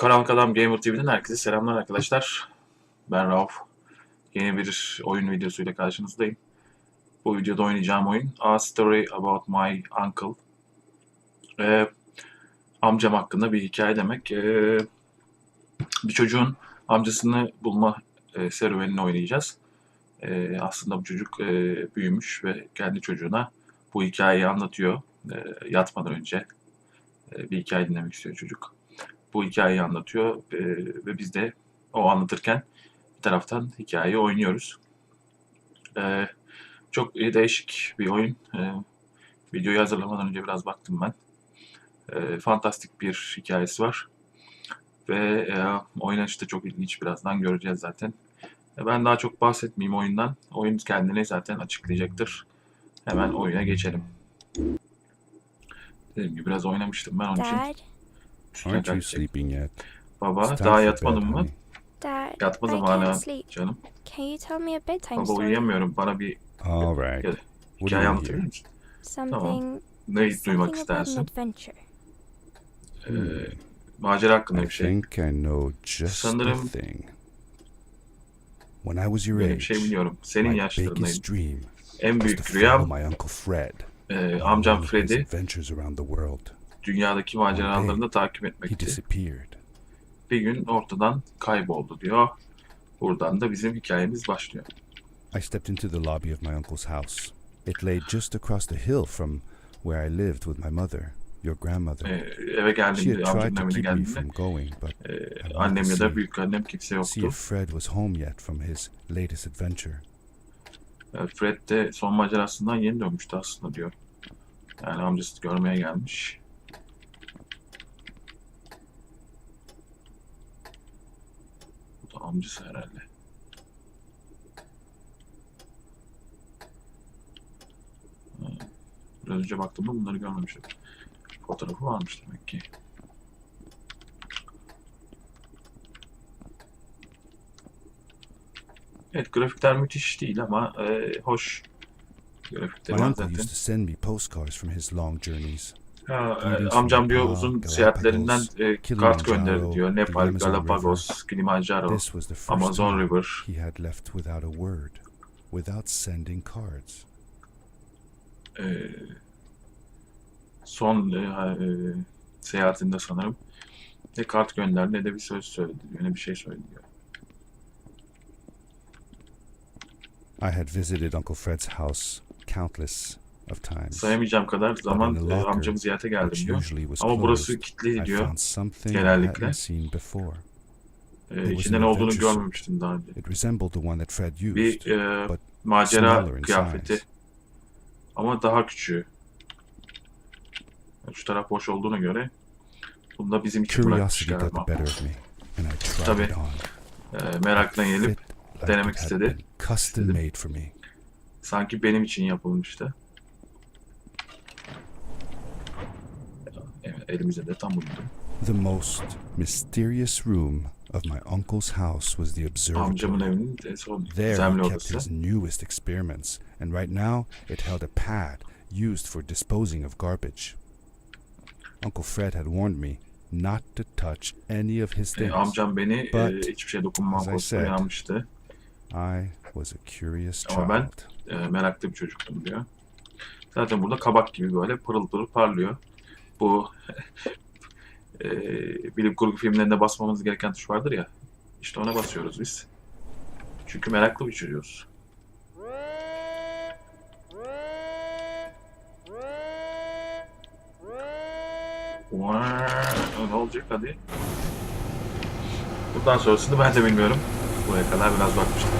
Karanlık Adam Gamer TV'den herkese selamlar arkadaşlar. Ben Rauf. Yeni bir oyun videosuyla karşınızdayım. Bu videoda oynayacağım oyun A Story About My Uncle. Amcam hakkında bir hikaye demek. Bir çocuğun amcasını bulma serüvenini oynayacağız. Aslında bu çocuk büyümüş ve kendi çocuğuna bu hikayeyi anlatıyor. Yatmadan önce bir hikaye dinlemek istiyor çocuk. Bu hikayeyi anlatıyor ve biz de o anlatırken bir taraftan hikayeyi oynuyoruz. Çok değişik bir oyun. Videoyu hazırlamadan önce biraz baktım ben. Fantastik bir hikayesi var. Ve oynanışı da çok ilginç, birazdan göreceğiz zaten. Ben daha çok bahsetmeyeyim oyundan. Oyun kendini zaten açıklayacaktır. Hemen oyuna geçelim. Dediğim gibi biraz oynamıştım ben onun için. Dad, Üstüne Aren't you kaçacak. sleeping yet? Baba It's time daha for yatmadın bed, mı? honey. Dad, Yatmadım I hala can't sleep. canım. Can you tell me a bedtime Baba story? uyuyamıyorum. Bana bir All right. ya, What do hikaye you anlatabilir hear? misin? Something, Ne duymak something about an istersin? adventure. Macera hakkında I bir şey. think I know just Sanırım the thing. When I was your Benim age, şey biliyorum. Senin my yaşlarındayım. biggest dream En was to büyük follow rüyam my Uncle Fred amcam on his Fred'i adventures around the world. dünyadaki maceralarını takip He etmekti. disappeared. Bir gün ortadan kayboldu diyor. Buradan da bizim hikayemiz başlıyor. I stepped into the lobby of my uncle's house. It lay just across the hill from where I lived with my mother, your grandmother. Eve She had geldiğimde, tried amcamın to evine keep me geldiğimde from going, but I wanted annem to ya da see büyük annem kimse see yoktu. if Fred was home yet from his latest adventure. Fred de son macerasından yeni dönmüştü aslında diyor. Yani amcası görmeye gelmiş. Bu da amcası herhalde. Biraz önce baktığımda bunları görmemiştim. Fotoğrafı varmış demek ki. Evet, grafikler müthiş değil ama hoş grafikleri My var uncle zaten. used to send me postcards from his long journeys. Amcam diyor uzun seyahatlerinden kart gönderdi Kilimanjaro, diyor. the Nepal, Amazon Galapagos, Kilimanjaro, This was the first Amazon time River. he had left without a word, without sending cards. Son seyahatinde sanırım ne kart gönderdi ne de bir söz söyledi diyor. Ne bir şey söyledi diyor. I had visited Uncle Fred's house countless of times. Sayamayacağım kadar zaman But in the locker, amcamı ziyarete geldim which diyor. usually was Ama burası closed, kilitli I diyor. found something I genellikle. hadn't seen before. İçinde ne olduğunu görmemiştim daha önce. It resembled the one that Fred used, Bir but macera smaller in kıyafeti. size. Ama daha küçüğü. Şu taraf boş olduğuna göre bunu da bizim için bırakmış Curiosity got galiba. the better of me, and I tried Tabii. it on. Merakla gelip Fit like denemek it had istedi. been custom made for me. sanki benim için yapılmıştı. Evet, elimize de tam uydu. The most mysterious room of my uncle's house was the Amcamın observatory. evinin son There gizemli he kept odası. his newest experiments, and right now it held a pad used for disposing of garbage. Uncle Fred had warned me not to touch any of his things. Amcam beni But, hiçbir şeye dokunmam as I konusunda said, uyarmıştı. I was a curious Ama ben child. meraklı bir çocuktum diyor. Zaten burada kabak gibi böyle pırıl pırıl parlıyor. Bu bilim kurgu filmlerinde basmamız gereken tuş vardır ya. İşte ona basıyoruz biz. Çünkü meraklı bir çocuğuz. Ne olacak hadi. Bundan sonrasını ben de bilmiyorum. Buraya kadar biraz bakmıştım.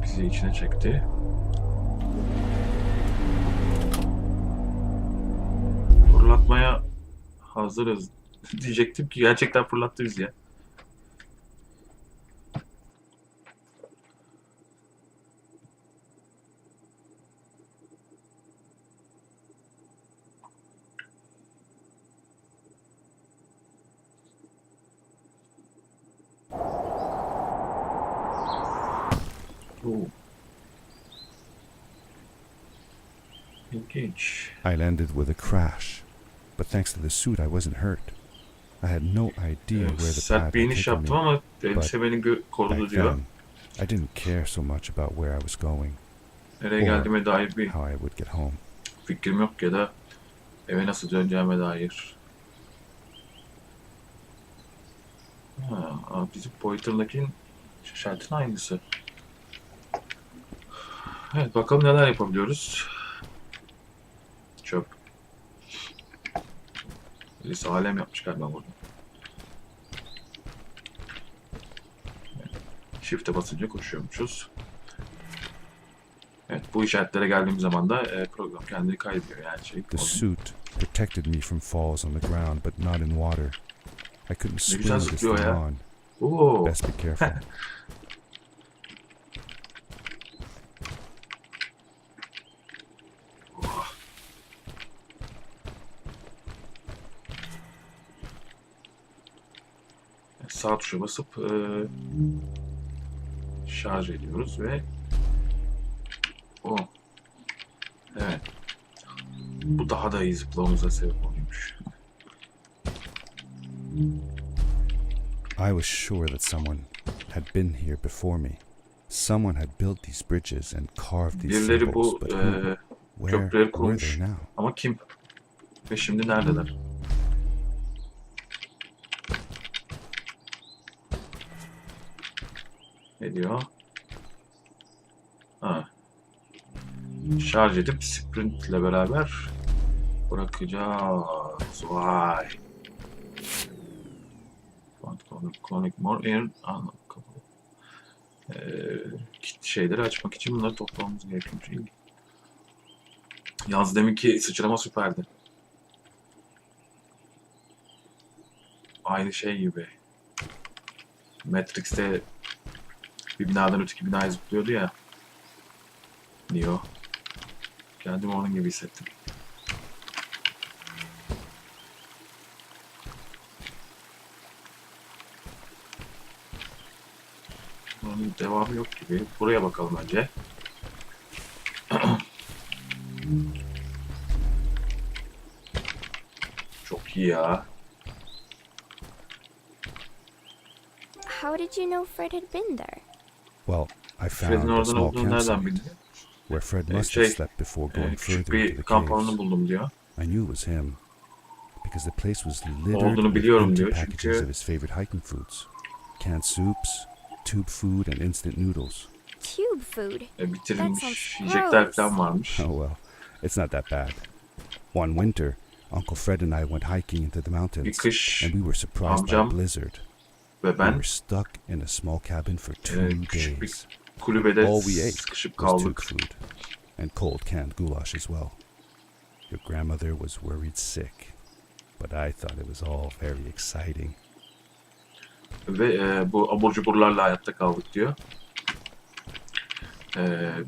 Bizi içine çekti. Fırlatmaya hazırız diyecektim ki gerçekten fırlattı bizi ya. Oo. İlginç. I landed with a crash but thanks to the suit I wasn't hurt. I had no idea where the Sert pad bir had iniş taken yaptım me. ama elbise beni korudu Back diyor. then, I didn't care so much about where I was going Nereye geldiğime dair bir how I would get home. fikrim yok ya da eve nasıl döneceğime dair. Bizim Pointer'dakinin şartın aynısı. Evet, bakalım neler yapabiliyoruz. Çöp. Birisi alem yapmış galiba burada. Shift'e basınca koşuyormuşuz. Evet, bu işaretlere geldiğim zaman da program kendini kaydediyor yani şey. The suit protected me from falls on the ground, but not in water. I couldn't swim güzel this zıplıyor thing ya. on. Oo. Best be careful. Sağ tuşa basıp şarj ediyoruz ve evet, bu daha da iyi zıplamamıza sebep oluyormuş. I was sure that someone had been here before me. Someone had built these bridges and carved these Birileri symbols, bu but who? Where köprüleri were kurmuş they now? ama kim ve şimdi neredeler? Ne diyor? Şarj edip sprint ile beraber bırakacağız. Vay. Connect more air. Şeyleri açmak için bunları toplamamız gerekiyor. Yalnız deminki sıçrama süperdi. Aynı şey gibi. Matrix'te bir binadan öteki binaya zıplıyordu ya. Neo. Kendimi onun gibi hissettim. Bunun devamı yok gibi. Buraya bakalım önce. Çok iyi ya. How did you know Fred had been there? Well, I Fred'in found a oradan small olduğunu nereden campsite bildi? where Fred must have slept before going Küçük further into bir the kamp caves. alanı buldum diyor. I knew it was him because the place was littered Olduğunu with biliyorum empty diyor packages çünkü of his favorite hiking foods, canned soups, tube food, and instant noodles. Tube food. Bitirilmiş That sounds yiyecekler gross. falan varmış. Oh well, it's not that bad. One winter, Uncle Fred and I went hiking into the Bir mountains, kış and we were surprised by a amcam blizzard. ve We ben were stuck in a small cabin for 2 küçük bir days. kulübede All we ate sıkışıp was tube kaldık. food and cold canned goulash as well. Your grandmother was worried sick, but I thought it was all very exciting. Ve bu abur cuburlarla hayatta kaldık diyor.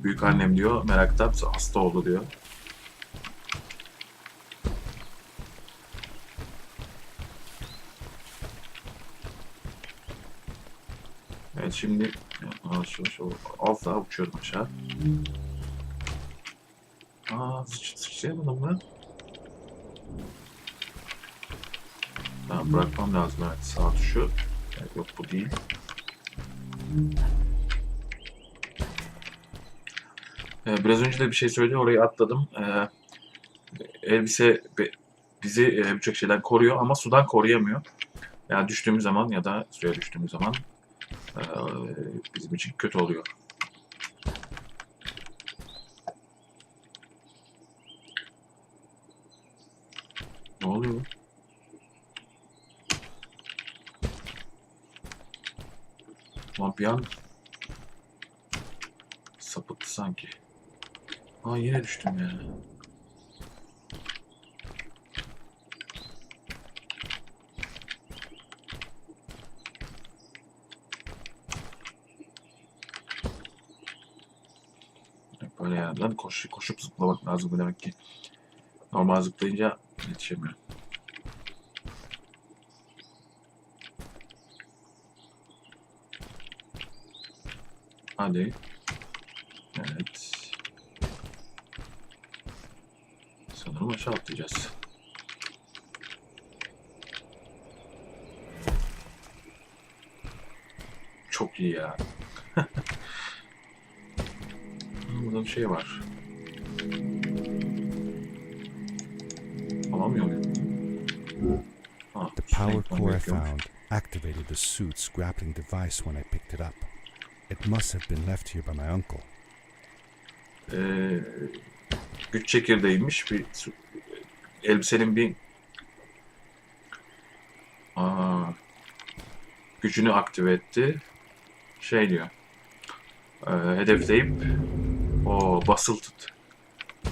Büyük annem diyor meraktan hasta oldu diyor. Evet şimdi az daha uçuyorum aşağı. Sıçrayamadım mı? Tamam, bırakmam lazım, evet, sağ tuşu. Evet, yok bu değil. Biraz önce de bir şey söyledi, orayı atladım. Elbise bizi birçok şeyden koruyor ama sudan koruyamıyor. Yani düştüğümüz zaman ya da suya düştüğümüz zaman bizim için kötü oluyor. Ne oluyor? Ama bir an sapıttı sanki. Yine düştüm ya. Böyle yerden koşup zıplamak lazım demek ki. Normal zıplayınca yetişemiyor. Hadi. Evet. Sanırım aşağı atlayacağız. çok iyi ya. Burada bir şey var. Alamıyor muyum? Ha, The power core I found activated the suit's grappling device when I picked it up. It must have been left here by my uncle. Güç çekirdeğiymiş. Elbisenin bir gücünü aktive etti. Şey diyor. Hedefleyip basılı tut.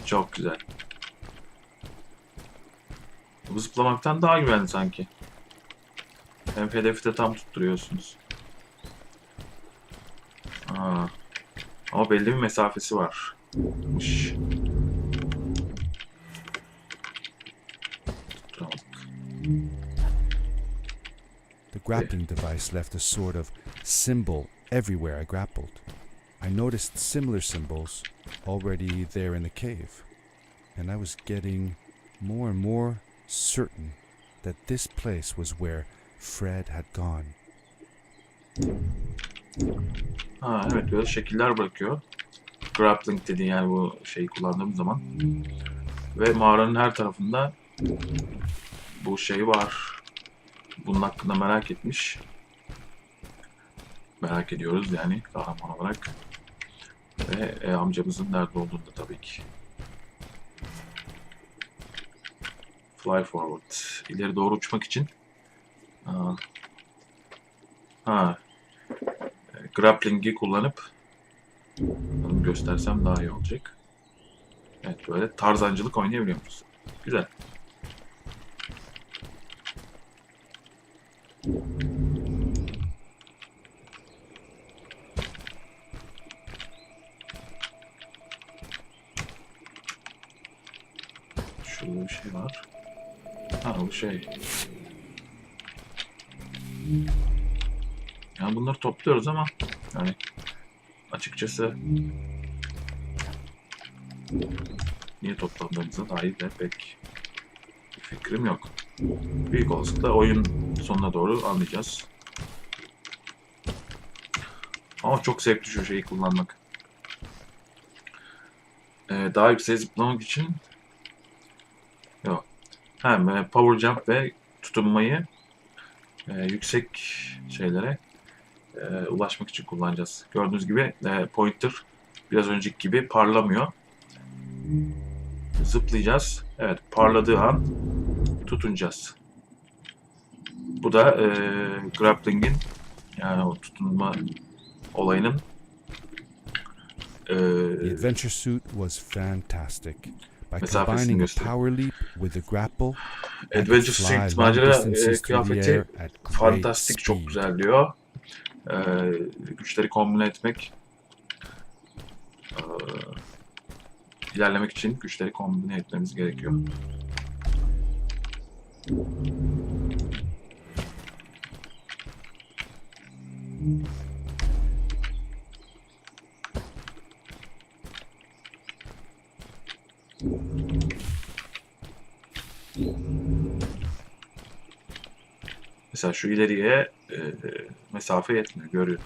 Çok güzel. Bu zıplamaktan daha güvenli sanki. Hem hedefi de tam tutturuyorsunuz. Ama belli bir mesafesi var. The grappling device left a sort of symbol everywhere I grappled. I noticed similar symbols already there in the cave, and I was getting more and more certain that this place was where Fred had gone. Evet, böyle şekiller bırakıyor. Grappling dediği, yani bu şeyi kullandığım zaman. Ve mağaranın her tarafında bu şey var. Bunun hakkında merak etmiş. Merak ediyoruz yani kahraman olarak. Ve amcamızın nerede olduğunu da tabii ki. Fly forward. İleri doğru uçmak için. Grappling'i kullanıp onu göstersem daha iyi olacak. Evet, böyle tarzancılık oynayabiliyor muyuz? Güzel. Şurada bir şey var. Bu şey. Yani bunları topluyoruz ama yani açıkçası niye toplandığımıza dair de pek bir fikrim yok. Büyük olasılıkla oyun sonuna doğru anlayacağız. Ama çok zevkli şu şeyi kullanmak. Daha yükseğe zıplamak için yok. Power jump ve tutunmayı yüksek şeylere ulaşmak için kullanacağız. Gördüğünüz gibi pointer biraz önceki gibi parlamıyor. Zıplayacağız. Evet, parladığı an tutunacağız. Bu da grappling'in, yani o tutunma olayının The adventure suit was fantastic. By mesafesini combining a gösteriyor. power leap with the grapple, Adventure suit, macera kıyafeti fantastik, çok güzel diyor. Güçleri kombine etmek, ilerlemek için güçleri kombine etmemiz gerekiyor. Mesela şu ileriye mesafe yetmiyor.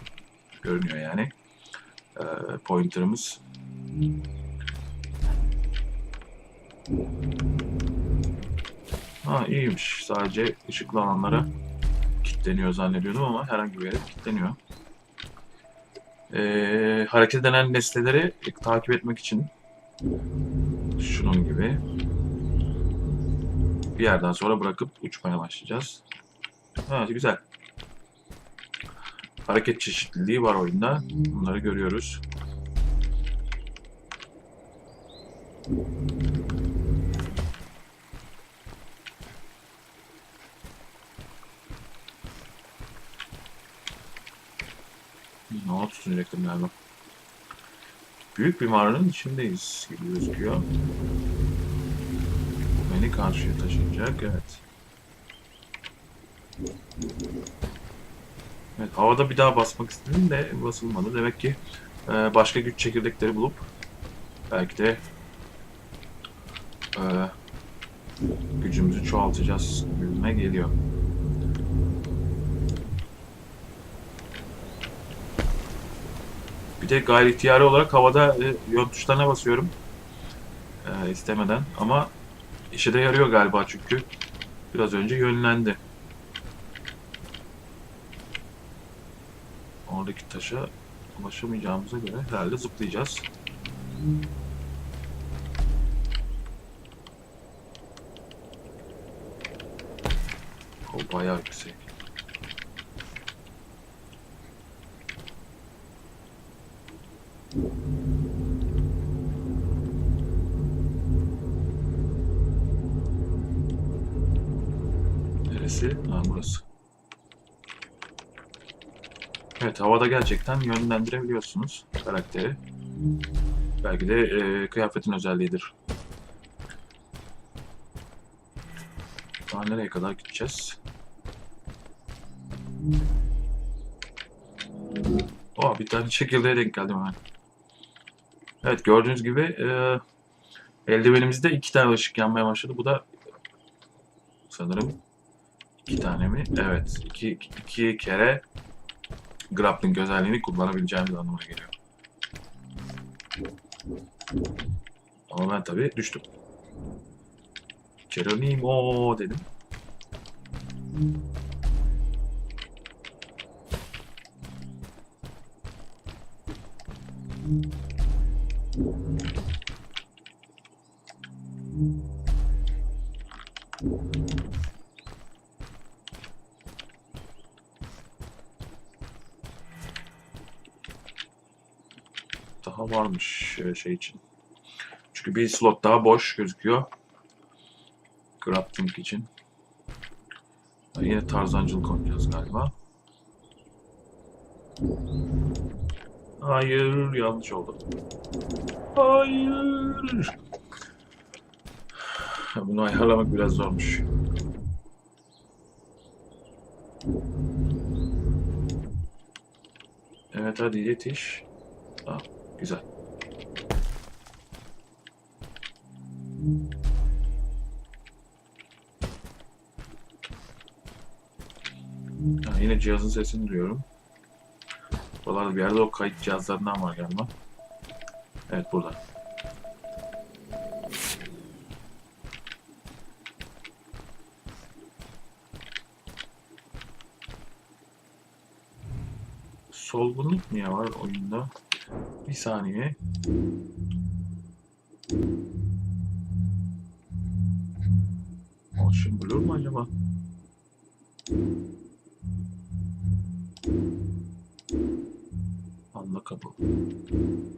Görünüyor yani. Pointer'ımız. İyiymiş. Sadece ışıklı alanlara kilitleniyor zannediyordum ama herhangi bir yere kilitleniyor. Hareket eden nesneleri takip etmek için şunun gibi bir yerden sonra bırakıp uçmaya başlayacağız. Güzel. Hareket çeşitliliği var oyunda. Bunları görüyoruz. Ne tutunacaktım galiba. Büyük bir mağaranın içindeyiz gibi gözüküyor. Bu beni karşıya taşıyacak. Evet. Evet, havada bir daha basmak istedim de basılmadı. Demek ki başka güç çekirdekleri bulup belki de gücümüzü çoğaltacağız gibime geliyor. de gayri ihtiyari olarak havada yön tuşlarına basıyorum. İstemeden ama işe de yarıyor galiba çünkü biraz önce yönlendi. Oradaki taşa ulaşamayacağımıza göre herhalde zıplayacağız. O bayağı yüksek. Neresi? Ha, burası. Evet, havada gerçekten yönlendirebiliyorsunuz karakteri. Belki de kıyafetin özelliğidir. Daha nereye kadar gideceğiz? Bir tane çekirdeğe denk geldim hemen. Evet, gördüğünüz gibi eldivenimizde 2 tane ışık yanmaya başladı. Bu da sanırım 2 tane mi? Evet, 2 kere grappling özelliğini kullanabileceğimiz anlamına geliyor. Ama ben tabii düştüm. Geronimo dedim. Daha varmış şey için. Çünkü bir slot daha boş gözüküyor. Grappling için. Yine tarzancılık oynayacağız galiba. Hayır, yanlış oldu. Hayır. Bunu ayarlamak biraz zormuş. Evet, hadi yetiş. Güzel. Yine cihazın sesini duyuyorum. Buralarda bir yerde o kayıt cihazlarından var galiba. Evet, burada. Solgunluk niye var oyunda? Bir saniye. Şimdi bulur mu acaba? Unlockable.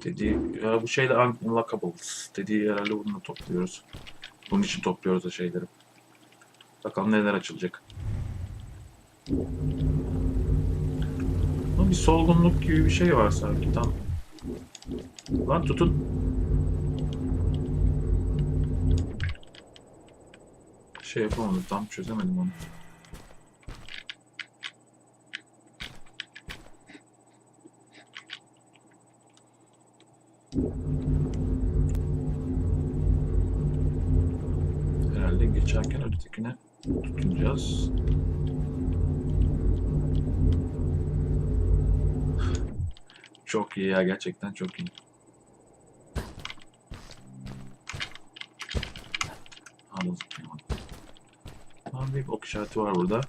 Dediği, ya bu şeyle unlockables dediği herhalde bununla topluyoruz. Bunun için topluyoruz o şeyleri. Bakalım neler açılacak. Ama bir solgunluk gibi bir şey var sanki tam. Lan tutun. Şey yapamadım, tam çözemedim onu. Herhalde geçerken ötekine tutunacağız. Çok iyi ya, gerçekten çok iyi. Bir ok işareti var burada.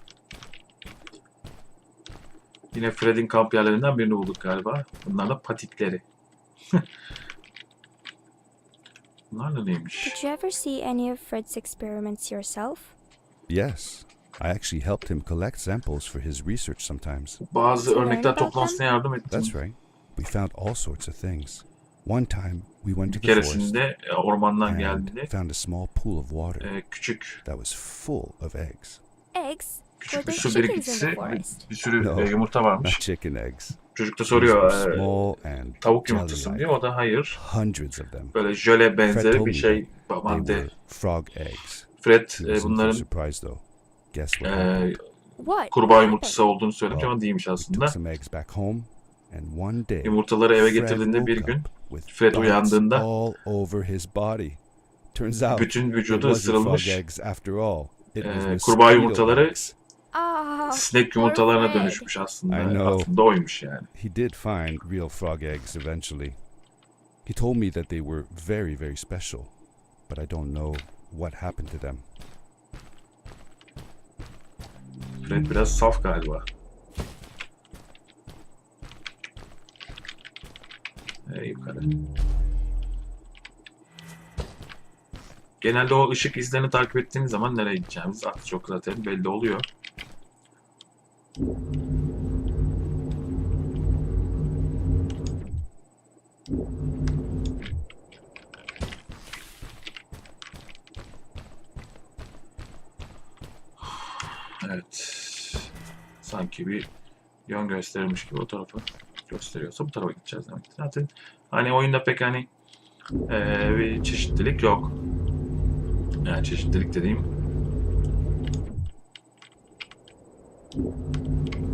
Yine Fred'in kamp yerlerinden birini bulduk galiba. Bunlar da patikleri. Bunlar da neymiş? Did you ever see any of Fred's experiments yourself? Yes, I actually helped him collect samples for his research sometimes. Bazı örnekler toplantısına yardım ettim. That's right. We found all sorts of things. One time we went to Bir the forest keresinde ormandan and geldiğinde found a small pool of water küçük that was full of eggs. Eggs? küçük bir Were su there chickens in birikintisi, the forest? bir sürü No. yumurta Not varmış. chicken eggs. Çocuk da These soruyor, were small and tavuk yumurtası mı jelly-like. diyor, o da hayır. Hundreds of them. Böyle jöle Fred benzeri told bir me şey. They Aman de. were frog eggs. Fred He was in for a bunların surprise though. Guess what happened? What? kurbağa What yumurtası olduğunu söylemiş Well, ama değilmiş We aslında. took some eggs back home and one day Yumurtaları eve Fred getirdiğinde bir woke gün up with Fred bites uyandığında all over his body. Turns out bütün it vücudu wasn't frog ısırılmış. eggs after all. It was Kurbağa mosquito yumurtaları eggs. Oh, Sinek poor yumurtalarına Fred. dönüşmüş aslında. I know. Aslında oymuş yani. He did find real frog eggs eventually. He told me that they were very, very special, but I don't know what happened to them. Fred biraz saf galiba. Yukarı. Genelde o ışık izlerini takip ettiğiniz zaman nereye gideceğimiz az çok zaten belli oluyor. Evet. Sanki bir yön gösterilmiş gibi o tarafı gösteriyorsa bu tarafa gideceğiz demek. Zaten hani oyunda pek hani bir çeşitlilik yok. Yani çeşitlilik dediğim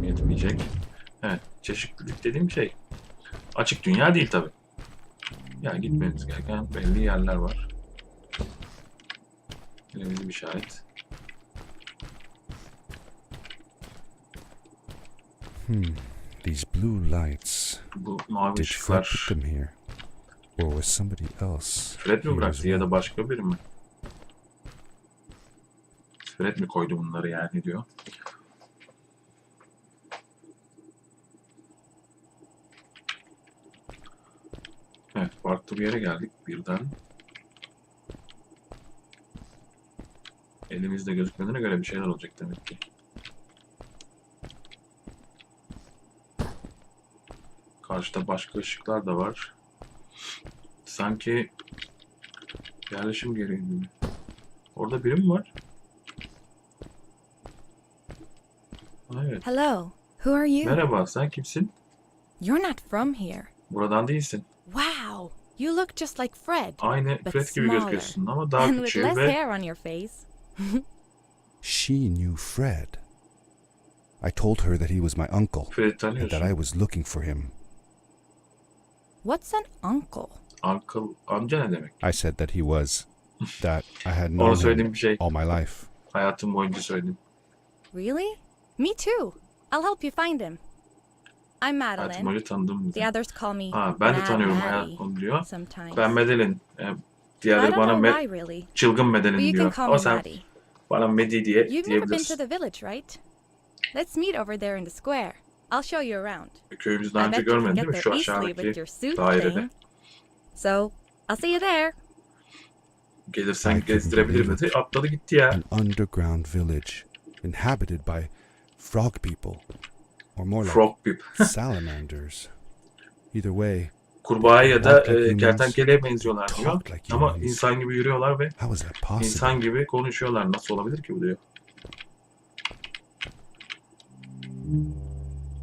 yetmeyecek. Evet, çeşitlilik dediğim şey açık dünya değil tabi. Yani gitmemiz gereken belli yerler var. Elimizde bir işaret. These blue lights. Bu mavi Did Fred put ışıklar them here? Or was somebody else Fred mi here as bıraktı ya well? da başka biri mi? Fred mi koydu bunları yani diyor. Evet, farklı bir yere geldik birden. Elimizde gözükmediğine göre bir şeyler olacak demek ki. Karşıda başka ışıklar da var. Sanki yerleşim gereği gibi. Orada biri mi var? Evet. Hello, who are you? Merhaba, sen kimsin? You're not from here. Buradan değilsin. Wow, you look just like Fred. Aynı But Fred gibi smaller. gözüküyorsun ama daha And with küçüğü less ve hair on your face. She knew Fred. I told her that he was my uncle Fred'i and that I tanıyorsun. was looking for him. What's an uncle? Uncle, amca ne demek? I said that he was, that I had Ona known söylediğim him bir şey. all my life. Hayatım boyunca söyledim. Really? Me too. I'll help you find him. I'm Hayatım Madeline. boyunca tanıdığım The others call me Ha, ben de Mad tanıyorum Maddie hayatım diyor. sometimes. Ben Madeline. But I Diğerleri don't bana know why really. çılgın But Madeline you can diyor. call Ama me sen Maddie. bana Medi diye You've never been to diyebilirsin. the village, right? Let's meet over there in the square. I'll show you around. Köyümüzü daha I önce bet you can görmedin get değil mi? there Şu easily with aşağıdaki your suit dairede. thing. So, I'll see you there. Gelirsen I couldn't gezdirebilirim believe dedi. Atladı gitti ya. An underground village inhabited by frog people, or more like Frog Pip. salamanders. Either way, Kurbağa ya da Walk like humans, kertenkeleye benziyorlar diyor. talk like Ama humans. insan gibi yürüyorlar ve how was that possible? insan gibi konuşuyorlar. Nasıl olabilir ki bu diyor.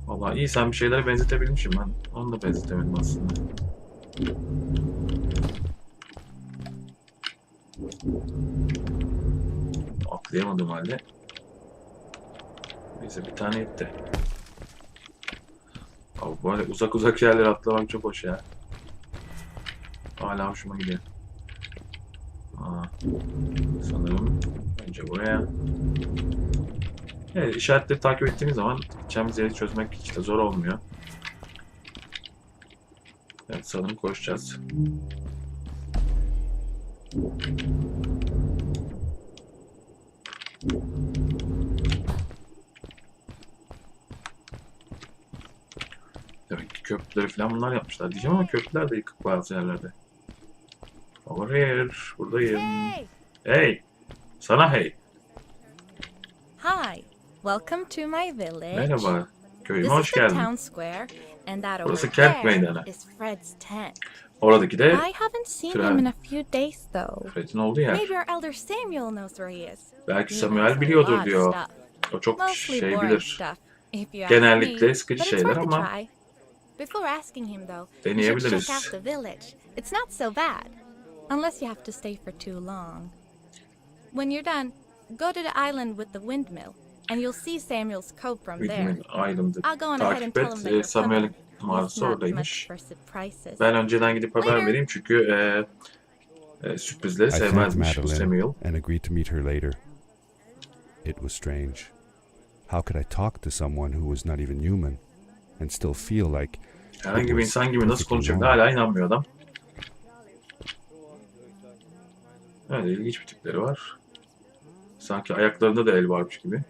Vallahi iyi, sen bir şeylere benzetebilmişim ben. Onu da benzetemedim aslında. Atlayamadım halde. Neyse bir tane yetti. Abi böyle uzak uzak yerlere atlamak çok hoş ya. Hala hoşuma gidiyor. Sanırım önce buraya. Evet, işaretleri takip ettiğimiz zaman gideceğimiz yeri çözmek hiç de zor olmuyor. Evet, sanırım koşacağız. Demek ki köprüleri falan bunlar yapmışlar diyeceğim ama köprüler de yıkık bazı yerlerde. Over here, buradayım. Hey! Hey! Sana hey! Hi. Welcome to my village. Merhaba, köyüme This hoş is the geldin. town square, and that Burası over kent there meydanı. is Fred's tent. Oradaki de I haven't seen Fred. him in a few days, though. Fred'in olduğu yer. Maybe our elder Samuel knows where he is. Belki He Samuel knows a biliyordur lot of diyor. stuff. O çok Mostly şey boring bilir. stuff, if you ask Genellikle me. sıkıcı But it's şeyler worth a ama try. Before asking him, though, you should deneyebiliriz. check out the village. It's not so bad, unless you have to stay for too long. When you're done, go to the island with the windmill, and you'll see Samuel's cove from there. Bildiğin Island'ı I'll go on ahead and takip tell him that you're et. Samuel'in coming. mağarası He's not much oradaymış. for surprises. Ben önceden gidip haber Later. vereyim çünkü sürprizleri I thanked sevmezmiş bu Madeline Samuel. and agreed to meet her later. It was strange. How could I talk to someone who was not even human and still feel like Herhangi bir insan gibi nasıl konuşacak? Hala inanmıyor adam. Öyle ilginç bir tipleri var. Sanki ayaklarında da el varmış gibi.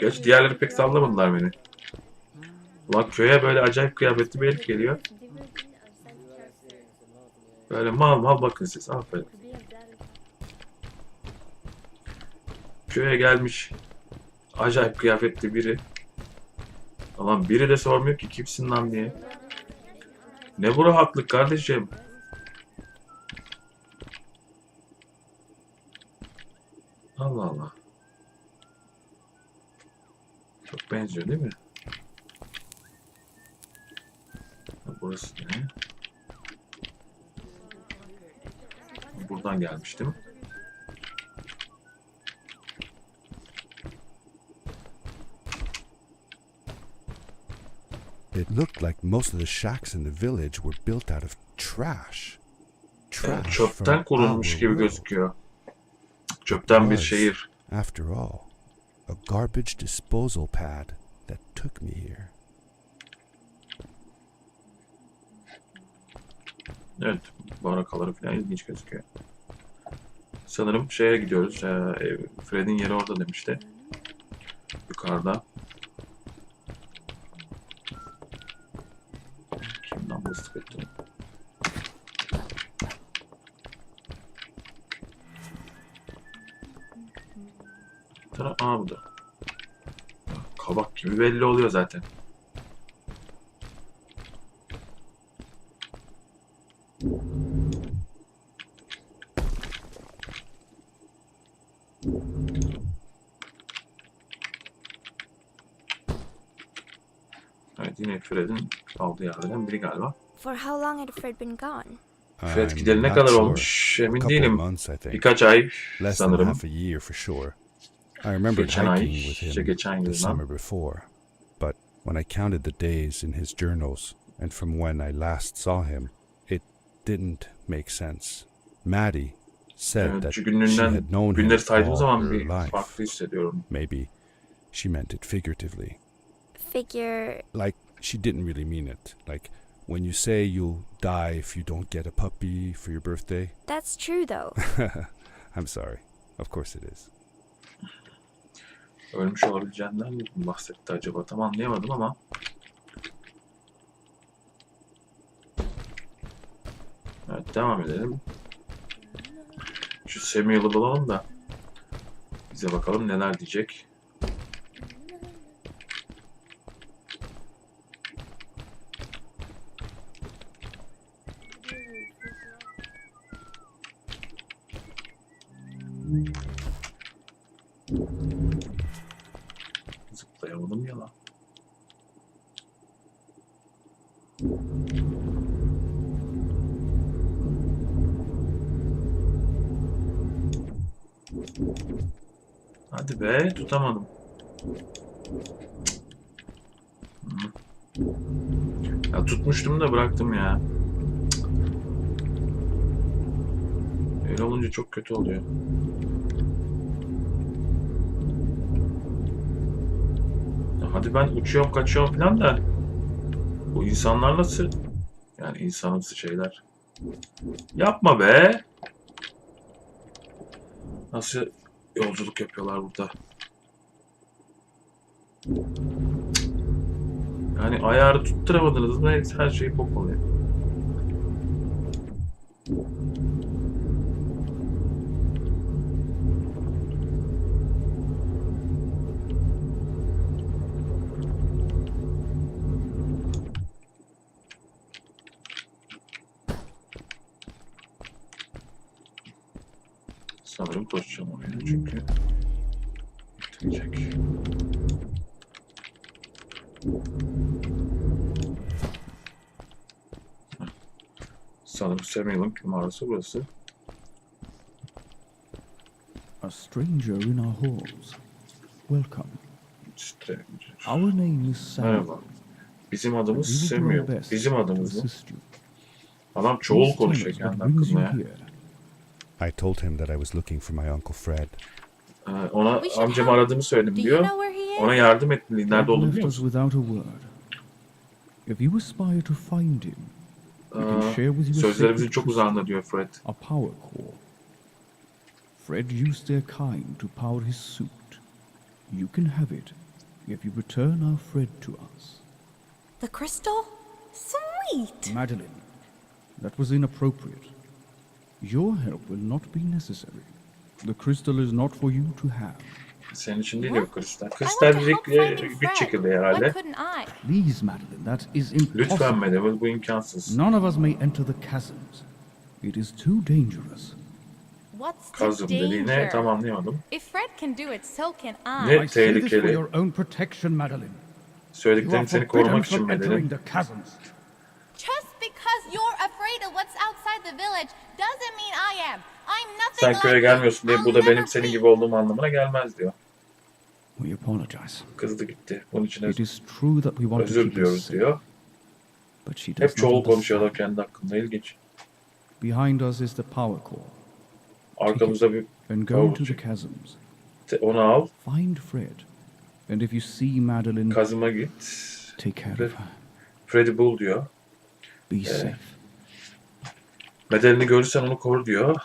Gerçi diğerleri pek sallamadılar beni. Ulan köye böyle acayip kıyafetli bir herif geliyor. Böyle mal mal bakın siz. Aferin. Köye gelmiş acayip kıyafetli biri. Ulan biri de sormuyor ki kimsin lan diye. Ne bu rahatlık kardeşim? Allah Allah. Çok benziyor değil mi? Burası ne? Buradan gelmiştim. it looked like most of the shacks in the village were built out of trash. Evet, Trash çöpten from kurulmuş our gibi world. gözüküyor. Çöpten bir şehir. After all, a garbage disposal pad that took me here. Evet, barakaları falan ilginç gözüküyor. Sanırım şeye gidiyoruz. Fred'in yeri orada demişti. Yukarıda. Kimden bastık ettim? Aa bu da. Kabak gibi belli oluyor zaten. Evet, yine Fred'in aldığı yerlerden biri galiba. For how long had Fred been gone? Fred I'm gideli ne not kadar sure. olmuş emin Couple değilim. months, I think. Birkaç ay Less than sanırım. half a year for sure. I remembered Geçen ay, hiking with işte him geçen the yıl summer before, but when I counted the days in his journals and from when I last saw him, it didn't make sense. Maddie said Evet, that şu she günlerinden had known him günleri saydığım all zaman her bir life. farklı hissediyorum. Maybe she meant it figuratively. Figure. Like, she didn't really mean it. Like, when you say you'll die if you don't get a puppy for your birthday. That's true though. I'm sorry. Of course it is. Ölmüş olabileceğinden mi bahsetti acaba? Tam anlayamadım ama. Evet, devam edelim. Şu Samuel'ı bulalım da bize bakalım neler diyecek. Zıplayamadım ya lan. Hadi be, tutamadım. Ya tutmuştum da bıraktım ya. Öyle olunca çok kötü oluyor. Ya hadi ben uçuyorum, kaçıyorum falan da bu insanlar nasıl? Yani insanımsı şeyler. Yapma be. Nasıl yolculuk yapıyorlar burada? Yani ayarı tutturamadınız mı her şey bok oluyor. Sanırım koşacağım oraya çünkü bitecek. Sanırım Samuel'ın mağarası burası. A stranger in our halls. Welcome. Stranger. Our name is Samuel. Merhaba. Bizim adımız We will do our Samuel. best Bizim to adımız mı? assist you. Adam çoğul Please tell konuşuyor us kendi what brings you hakkında ya. here. I told him that I was looking for my Uncle Fred. Ona We should amcamı help. aradığımı söyledim Do you diyor. know where he is? Ona yardım etmeliyim. Nerede Fred olduğunu left biliyor us musun? without a word. If you aspire to find him, we can share with you a Sözlerimizin sacred çok crystal, uzağında diyor Fred. a power core. Fred used their kind to power his suit. You can have it if you return our Fred to us. The crystal? Sweet! Madeline, that was inappropriate. Your help will not be necessary. The crystal is not for you to have. Senin için değil de bu kristal. I want Kristal to help diyecek finding güç Fred. çekildi Why herhalde. couldn't I? Please, Madeline, that is Lütfen impossible. Medevil, bu imkansız. None of us may enter the chasms. It is too dangerous. What's the Kazım dediğine danger? tam anlayamadım. If Fred can do it, so can I. Ne I say this for tehlikeli. your own protection, Madeline. You are Söylediklerim seni forbidden korumak için from entering Medevil. the chasms. Just because you're afraid of what's outside the village doesn't mean I am. I'm nothing Sen like köye you. gelmiyorsun diye I'll bu da never benim senin be. gibi olduğum anlamına gelmez diyor. We apologize. Kızdı gitti. Bunun için It is true that we want to özür keep us diliyoruz safe, diyor. but she does Hep not çoğul konuşuyorlar understand. kendi hakkında. İlginç. Behind us is the power core. Arkamızda bir And go Power into the check. chasms. onu al. Find Fred. And if you see Madeline, Kazıma git. take care of her. Fred'i bul diyor. Be safe. Bedelini görürsen onu koru diyor.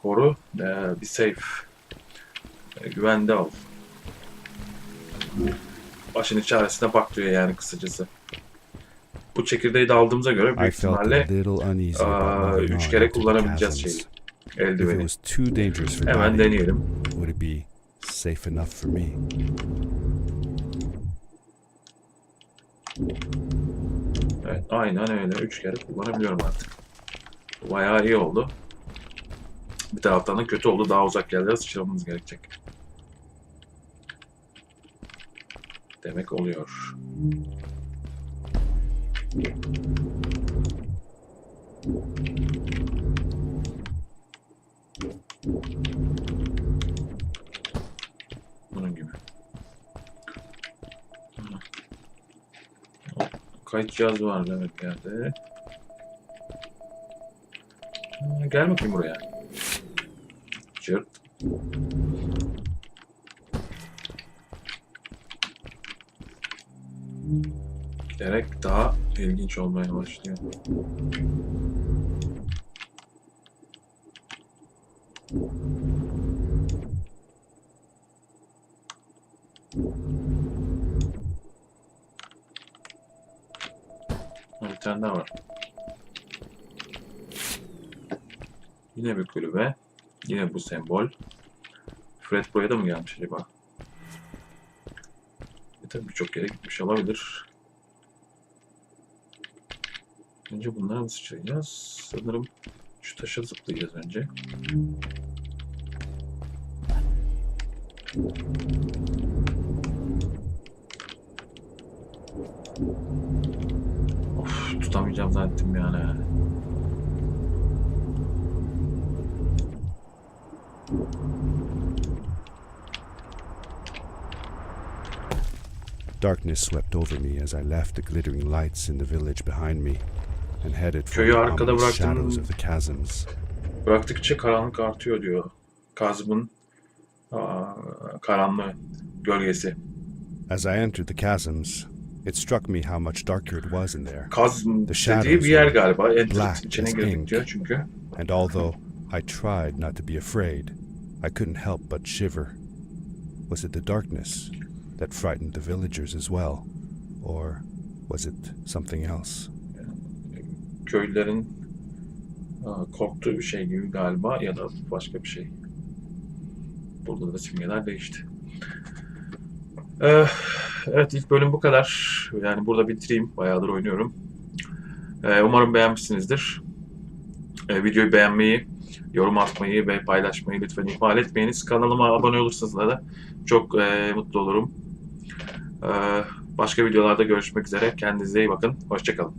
Koru. Be safe. Güvende ol. Başının çaresine bak diyor yani kısacası. Bu çekirdeği de aldığımıza göre I büyük felt a ihtimalle little uneasy about moving 3 on kere into the kullanabileceğiz chasms. şeyi. If it Eldiveni. was too dangerous for Hemen Maddie, deneyelim. would it be safe enough for me? Evet, aynen öyle. 3 kere kullanabiliyorum artık. Bayağı iyi oldu. Bir taraftan da kötü oldu. Daha uzak yerlere sıçramamız gerekecek. Demek oluyor. Bunun gibi. Kayıt cihazı var demek bir yerde. Gel bakayım buraya. Çırt. Giderek daha ilginç olmaya başlıyor. Bir tane daha var. Yine bir kulübe. Yine bu sembol. Fred buraya da mı gelmiş acaba? Tabii birçok yere gitmiş olabilir. Önce bunlara mı sıçrayacağız? Sanırım şu taşa zıplayacağız önce. Of, tutamayacağım zannettim yani. Darkness swept over me as I left the glittering lights in the village behind me and headed for Köyü the arkada ominous bıraktım. shadows of the chasms. Bıraktıkça karanlık artıyor diyor. Kazım'ın karanlığı gölgesi. As I entered the chasms, it struck me how much darker it was in there. Kazım The dediği bir yer shadows galiba. black Enter'ın içine as girdik ink. diyor çünkü. And although I tried not to be afraid, I couldn't help but shiver. Was it the darkness that frightened the villagers as well? Or was it something else? Köylülerin korktuğu bir şey gibi galiba ya da başka bir şey. Burada da simgeler değişti. Evet, ilk bölüm bu kadar. Yani burada bitireyim. Bayağıdır oynuyorum. Umarım beğenmişsinizdir. Videoyu beğenmeyi, yorum atmayı ve paylaşmayı lütfen ihmal etmeyiniz. Kanalıma abone olursanız da çok mutlu olurum. Başka videolarda görüşmek üzere. Kendinize iyi bakın. Hoşça kalın.